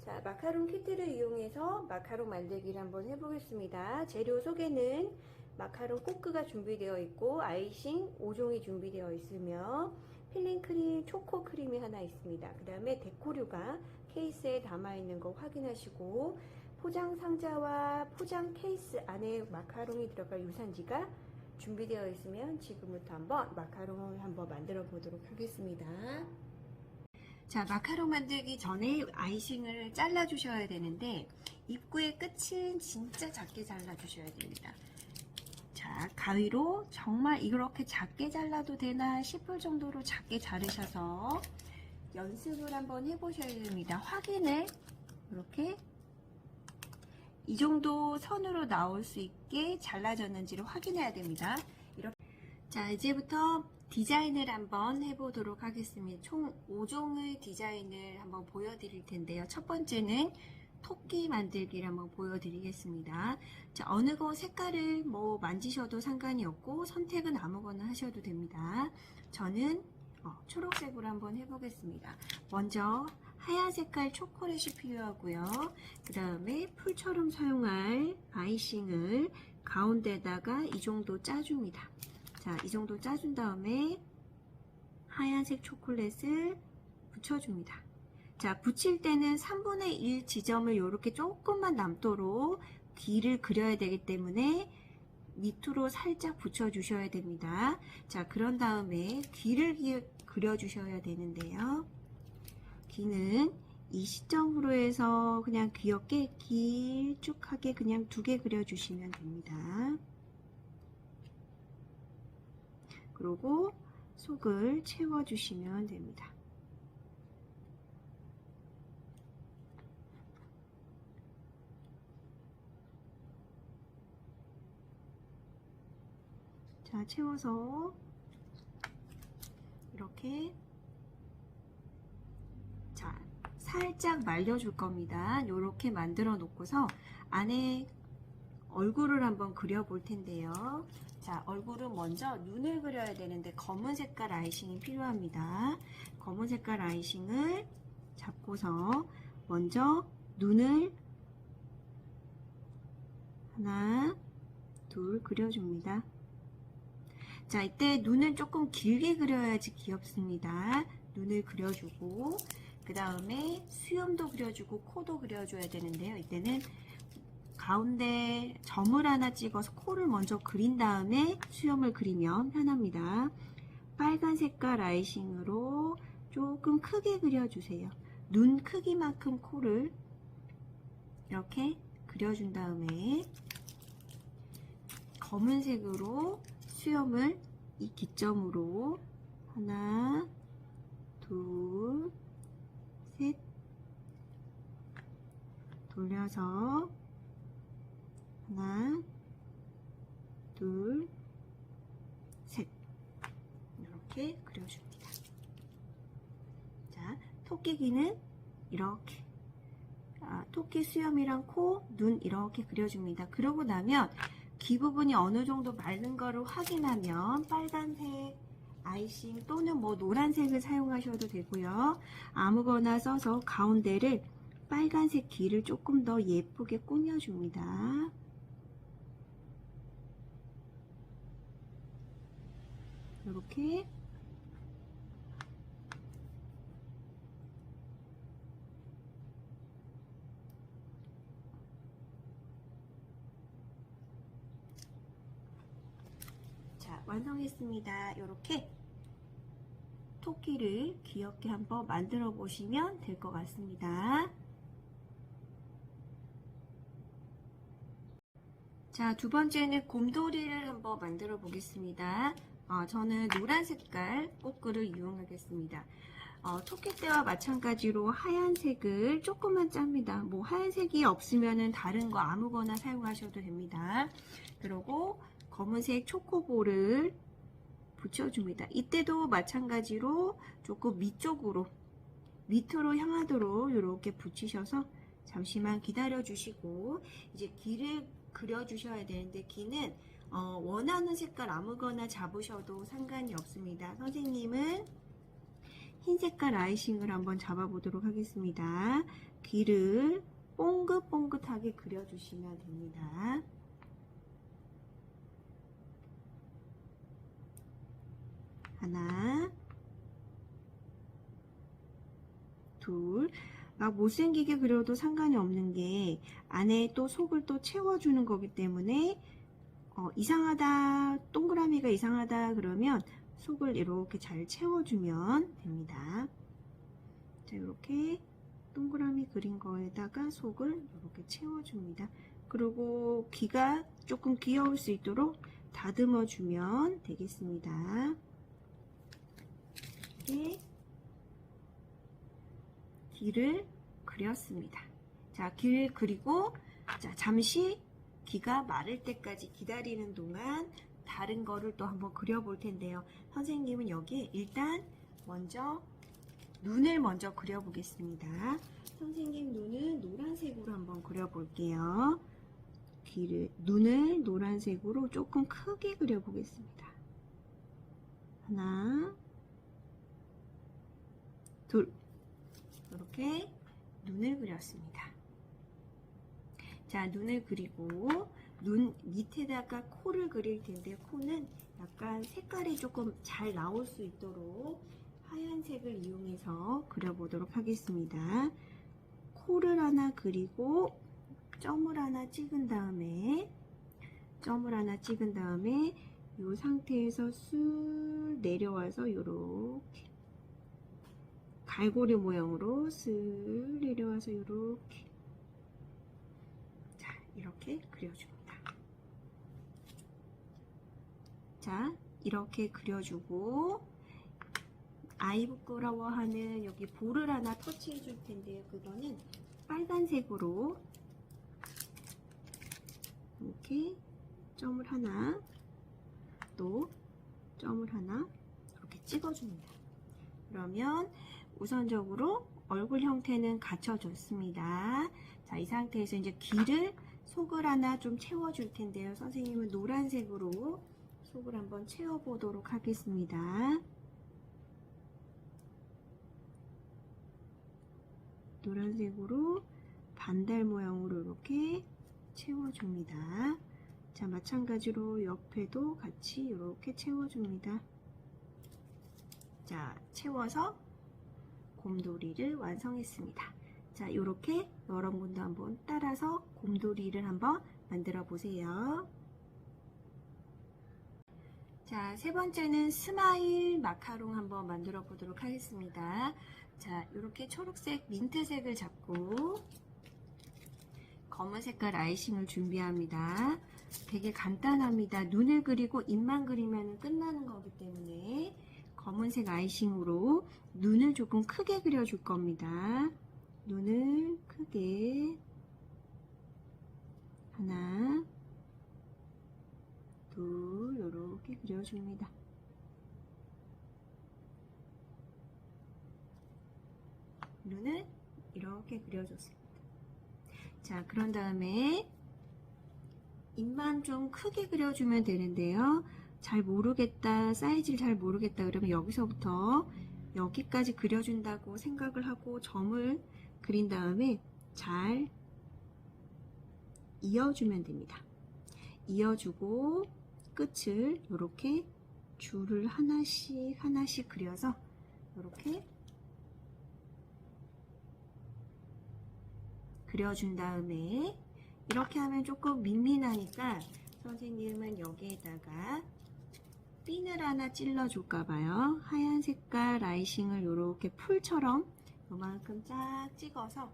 자, 마카롱 키트를 이용해서 마카롱 만들기를 한번 해보겠습니다. 재료 소개는 마카롱 코크가 준비되어 있고 아이싱 5종이 준비되어 있으며 필링 크림, 초코 크림이 하나 있습니다. 그 다음에 데코류가 케이스에 담아있는 거 확인하시고 포장 상자와 포장 케이스 안에 마카롱이 들어갈 유산지가 준비되어 있으면 지금부터 한번 마카롱을 한번 만들어 보도록 하겠습니다. 자, 마카롱 만들기 전에 아이싱을 잘라 주셔야 되는데 입구의 끝은 진짜 작게 잘라 주셔야 됩니다. 자, 가위로 정말 이렇게 작게 잘라도 되나 싶을 정도로 작게 자르셔서 연습을 한번 해보셔야 됩니다. 확인을 이렇게 이 정도 선으로 나올 수 있게 잘라졌는지를 확인해야 됩니다. 이렇게. 자, 이제부터 디자인을 한번 해보도록 하겠습니다. 총 5종의 디자인을 한번 보여드릴 텐데요. 첫 번째는 토끼 만들기를 한번 보여드리겠습니다. 자, 어느 거 색깔을 뭐 만지셔도 상관이 없고 선택은 아무거나 하셔도 됩니다. 저는 초록색으로 한번 해보겠습니다. 먼저 하얀 색깔 초콜릿이 필요하고요. 그 다음에 풀처럼 사용할 아이싱을 가운데다가 이 정도 짜줍니다. 자, 이 정도 짜준 다음에 하얀색 초콜릿을 붙여줍니다. 자, 붙일 때는 3분의 1 지점을 이렇게 조금만 남도록 귀를 그려야 되기 때문에 밑으로 살짝 붙여주셔야 됩니다. 자, 그런 다음에 귀를 그려주셔야 되는데요. 귀는 이 시점으로 해서 그냥 귀엽게 길쭉하게 그냥 2개 그려주시면 됩니다. 그리고 속을 채워주시면 됩니다. 자, 채워서 이렇게 자, 살짝 말려줄 겁니다. 이렇게 만들어 놓고서 안에 얼굴을 한번 그려 볼 텐데요. 자, 얼굴은 먼저 눈을 그려야 되는데 검은 색깔 아이싱이 필요합니다. 검은 색깔 아이싱을 잡고서 먼저 눈을 하나, 둘 그려줍니다. 자, 이때 눈을 조금 길게 그려야지 귀엽습니다. 눈을 그려주고 그 다음에 수염도 그려주고 코도 그려줘야 되는데요. 이때는 가운데 점을 하나 찍어서 코를 먼저 그린 다음에 수염을 그리면 편합니다. 빨간 색깔 아이싱으로 조금 크게 그려주세요. 눈 크기만큼 코를 이렇게 그려준 다음에 검은색으로 수염을 이 기점으로 하나, 둘, 셋 돌려서 하나, 둘, 셋 이렇게 그려줍니다. 자, 토끼 귀는 이렇게 토끼 수염이랑 코, 눈 이렇게 그려줍니다. 그러고 나면 귀 부분이 어느 정도 마른 거를 확인하면 빨간색 아이싱 또는 뭐 노란색을 사용하셔도 되고요. 아무거나 써서 가운데를 빨간색 귀를 조금 더 예쁘게 꾸며줍니다. 이렇게 자, 완성했습니다. 이렇게 토끼를 귀엽게 한번 만들어 보시면 될 것 같습니다. 자, 두 번째는 곰돌이를 한번 만들어 보겠습니다. 저는 노란 색깔 꽃글을 이용하겠습니다. 토끼떼와 마찬가지로 하얀색을 조금만 짭니다. 뭐 하얀색이 없으면 다른 거 아무거나 사용하셔도 됩니다. 그리고 검은색 초코볼을 붙여줍니다. 이때도 마찬가지로 조금 밑쪽으로 밑으로 향하도록 이렇게 붙이셔서 잠시만 기다려 주시고 이제 귀를 그려 주셔야 되는데 귀는 원하는 색깔 아무거나 잡으셔도 상관이 없습니다. 선생님은 흰 색깔 아이싱을 한번 잡아보도록 하겠습니다. 귀를 뽕긋뽕긋하게 그려주시면 됩니다. 하나, 둘. 막 못생기게 그려도 상관이 없는 게 안에 또 속을 또 채워주는 거기 때문에 이상하다, 동그라미가 이상하다 그러면 속을 이렇게 잘 채워주면 됩니다. 자, 이렇게 동그라미 그린 거에다가 속을 이렇게 채워줍니다. 그리고 귀가 조금 귀여울 수 있도록 다듬어 주면 되겠습니다. 이렇게 귀를 그렸습니다. 자, 귀를 그리고 자, 잠시 귀가 마를 때까지 기다리는 동안 다른 거를 또 한번 그려볼 텐데요. 선생님은 여기에 일단 먼저 눈을 먼저 그려보겠습니다. 선생님 눈은 노란색으로 한번 그려볼게요. 눈을 노란색으로 조금 크게 그려보겠습니다. 하나, 둘. 이렇게 눈을 그렸습니다. 자, 눈을 그리고 눈 밑에다가 코를 그릴 텐데 코는 약간 색깔이 조금 잘 나올 수 있도록 하얀색을 이용해서 그려보도록 하겠습니다. 코를 하나 그리고 점을 하나 찍은 다음에 이 상태에서 쑥 내려와서 이렇게 갈고리 모양으로 쓱 내려와서 이렇게 그려줍니다. 자, 이렇게 그려주고 아이 부끄러워하는 여기 볼을 하나 터치해 줄 텐데요. 그거는 빨간색으로 이렇게 점을 하나, 또 점을 하나 이렇게 찍어줍니다. 그러면 우선적으로 얼굴 형태는 갖춰줬습니다. 자, 이 상태에서 이제 귀를 속을 하나 좀 채워줄 텐데요. 선생님은 노란색으로 속을 한번 채워보도록 하겠습니다. 노란색으로 반달 모양으로 이렇게 채워줍니다. 자, 마찬가지로 옆에도 같이 이렇게 채워줍니다. 자, 채워서 곰돌이를 완성했습니다. 자, 이렇게 여러분도 한번 따라서 곰돌이를 한번 만들어 보세요. 자, 세 번째는 스마일 마카롱 한번 만들어 보도록 하겠습니다. 자, 이렇게 초록색 민트색을 잡고 검은 색깔 아이싱을 준비합니다. 되게 간단합니다. 눈을 그리고 입만 그리면 끝나는 거기 때문에 검은색 아이싱으로 눈을 조금 크게 그려줄 겁니다. 눈을 크게 하나, 둘 이렇게 그려줍니다. 눈을 이렇게 그려줬습니다. 자, 그런 다음에 입만 좀 크게 그려주면 되는데요. 잘 모르겠다, 사이즈를 잘 모르겠다 그러면 여기서부터 여기까지 그려준다고 생각을 하고 점을 그린 다음에 잘 이어주면 됩니다. 이어주고 끝을 이렇게 줄을 하나씩 그려서 이렇게 그려준 다음에 이렇게 하면 조금 밋밋하니까 선생님은 여기에다가 핀을 하나 찔러 줄까봐요. 하얀 색깔 아이싱을 이렇게 풀처럼 요만큼 쫙 찍어서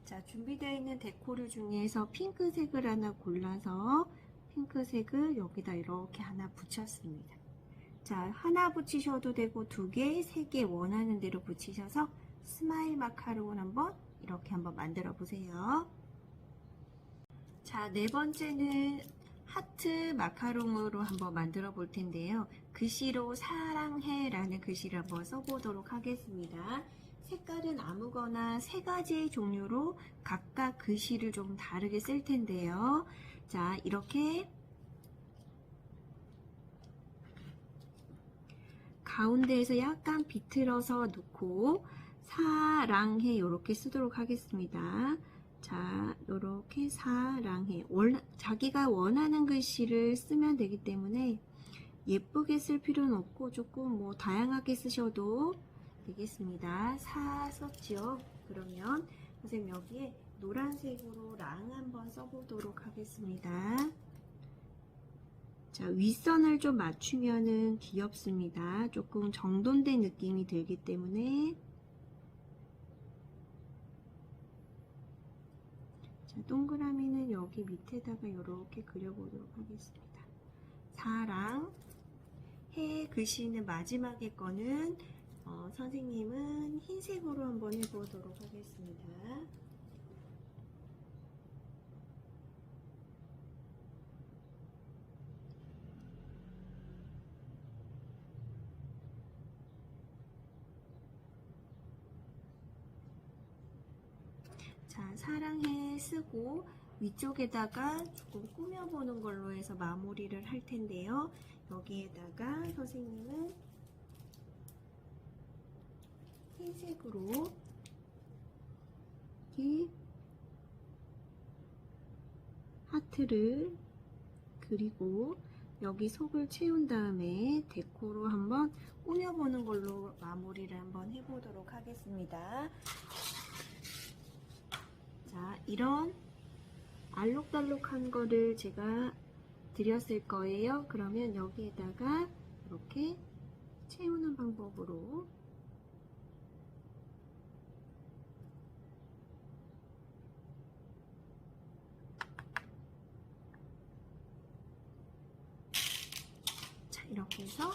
자, 준비되어 있는 데코를 중에서 핑크색을 하나 골라서 핑크색을 여기다 이렇게 하나 붙였습니다. 자, 하나 붙이셔도 되고 두 개, 세 개 원하는 대로 붙이셔서 스마일 마카롱을 이렇게 한번 만들어 보세요. 자, 네 번째는 하트 마카롱으로 한번 만들어 볼 텐데요. 글씨로 사랑해 라는 글씨를 한번 써보도록 하겠습니다. 색깔은 아무거나 세 가지의 종류로 각각 글씨를 좀 다르게 쓸 텐데요. 자, 이렇게 가운데에서 약간 비틀어서 놓고 사랑해 이렇게 쓰도록 하겠습니다. 자, 이렇게 사랑해. 자기가 원하는 글씨를 쓰면 되기 때문에 예쁘게 쓸 필요는 없고 조금 뭐 다양하게 쓰셔도 되겠습니다. 사 썼죠? 그러면 선생님 여기에 노란색으로 랑 한번 써보도록 하겠습니다. 자, 윗선을 좀 맞추면은 귀엽습니다. 조금 정돈된 느낌이 들기 때문에. 자, 동그라미는 여기 밑에다가 이렇게 그려보도록 하겠습니다. 사랑, 해 글씨는 마지막에 거는 선생님은 흰색으로 한번 해보도록 하겠습니다. 자, 사랑해 쓰고 위쪽에다가 조금 꾸며보는 걸로 해서 마무리를 할 텐데요. 여기에다가 선생님은 흰색으로 이렇게 하트를 그리고 여기 속을 채운 다음에 데코로 한번 꾸며보는 걸로 마무리를 한번 해보도록 하겠습니다. 자, 이런 알록달록한 거를 제가 드렸을 거예요. 그러면 여기에다가 이렇게 채우는 방법으로 자, 이렇게 해서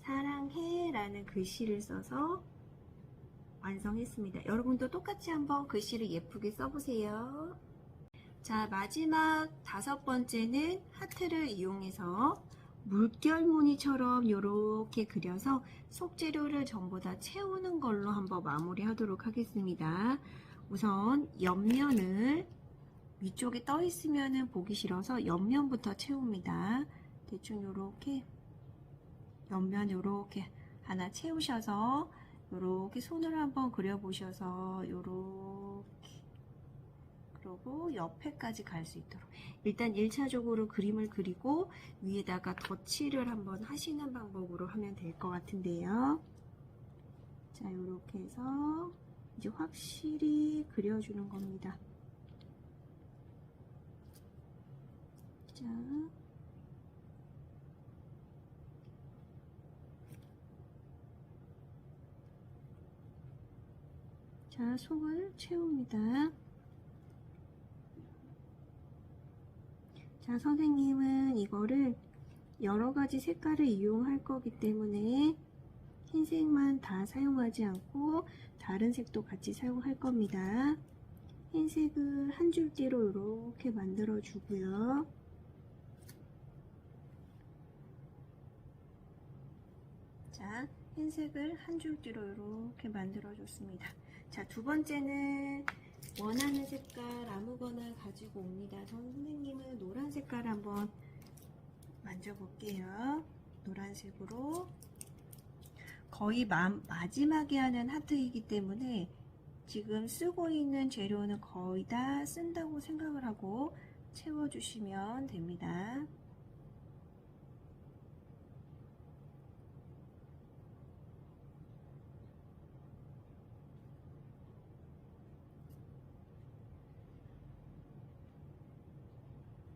사랑해 라는 글씨를 써서 완성했습니다. 여러분도 똑같이 한번 글씨를 예쁘게 써보세요. 자, 마지막 5번째는 하트를 이용해서 물결무늬처럼 이렇게 그려서 속재료를 전부 다 채우는 걸로 한번 마무리 하도록 하겠습니다. 우선 옆면을 위쪽에 떠 있으면 보기 싫어서 옆면부터 채웁니다. 대충 이렇게 옆면 이렇게 하나 채우셔서 이렇게 손을 한번 그려보셔서 이렇게 그리고 옆에까지 갈 수 있도록 일단 1차적으로 그림을 그리고 위에다가 덧칠을 한번 하시는 방법으로 하면 될 것 같은데요. 자, 이렇게 해서 이제 확실히 그려주는 겁니다. 자, 자, 속을 채웁니다. 자, 선생님은 이거를 여러가지 색깔을 이용할 거기 때문에 흰색만 다 사용하지 않고 다른 색도 같이 사용할 겁니다. 흰색을 한 줄띠로 이렇게 만들어 주고요. 자, 흰색을 한 줄띠로 이렇게 만들어 줬습니다. 자, 두 번째는 원하는 색깔 아무거나 가지고 옵니다. 선생님은 노란 색깔 한번 만져볼게요. 노란색으로 거의 마지막에 하는 하트이기 때문에 지금 쓰고 있는 재료는 거의 다 쓴다고 생각을 하고 채워주시면 됩니다.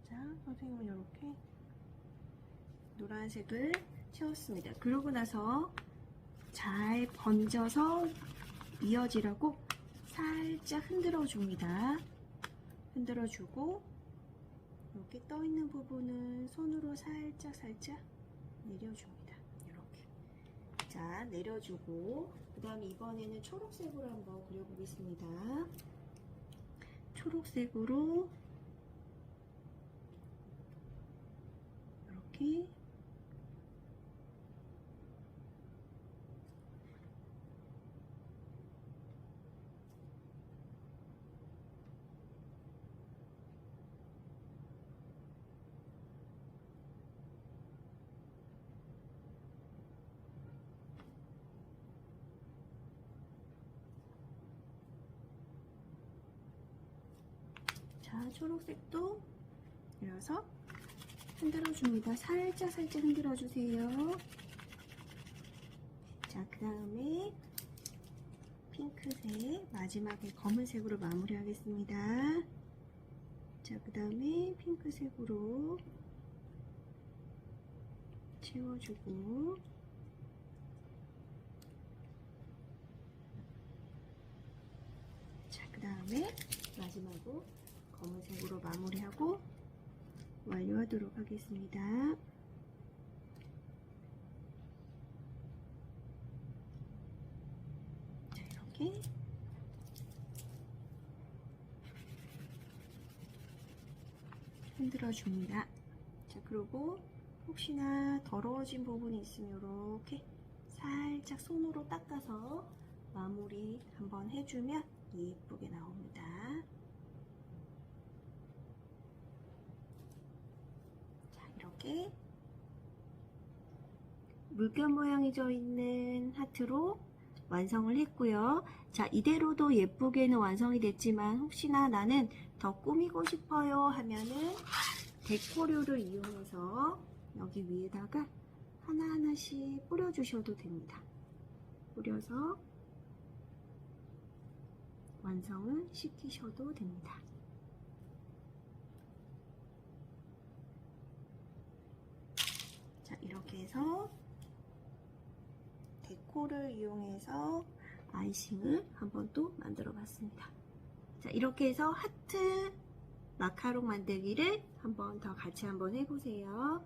자, 선생님은 이렇게 노란색을 채웠습니다. 그러고 나서 잘 번져서 이어지라고 살짝 흔들어 줍니다. 흔들어 주고 이렇게 떠 있는 부분은 손으로 살짝 내려줍니다. 이렇게. 자, 내려주고 그 다음에 이번에는 초록색으로 한번 그려보겠습니다. 초록색으로 이렇게 자, 초록색도 이어서 흔들어줍니다. 살짝 흔들어주세요. 자, 그 다음에 핑크색, 마지막에 검은색으로 마무리하겠습니다. 자, 그 다음에 핑크색으로 채워주고, 자, 그 다음에 마지막으로 검은색으로 마무리하고 완료하도록 하겠습니다. 자, 이렇게 흔들어 줍니다. 자, 그리고 혹시나 더러워진 부분이 있으면 이렇게 살짝 손으로 닦아서 마무리 한번 해주면 예쁘게 나옵니다. 자, 이렇게 물결 모양이 져 있는 하트로 완성을 했고요. 자, 이대로도 예쁘게는 완성이 됐지만 혹시나 나는 더 꾸미고 싶어요 하면은 데코류를 이용해서 여기 위에다가 하나하나씩 뿌려주셔도 됩니다. 뿌려서 완성을 시키셔도 됩니다. 자, 이렇게 해서 데코를 이용해서 아이싱을 한번 또 만들어 봤습니다. 자, 이렇게 해서 하트 마카롱 만들기를 한번 더 같이 한번 해보세요.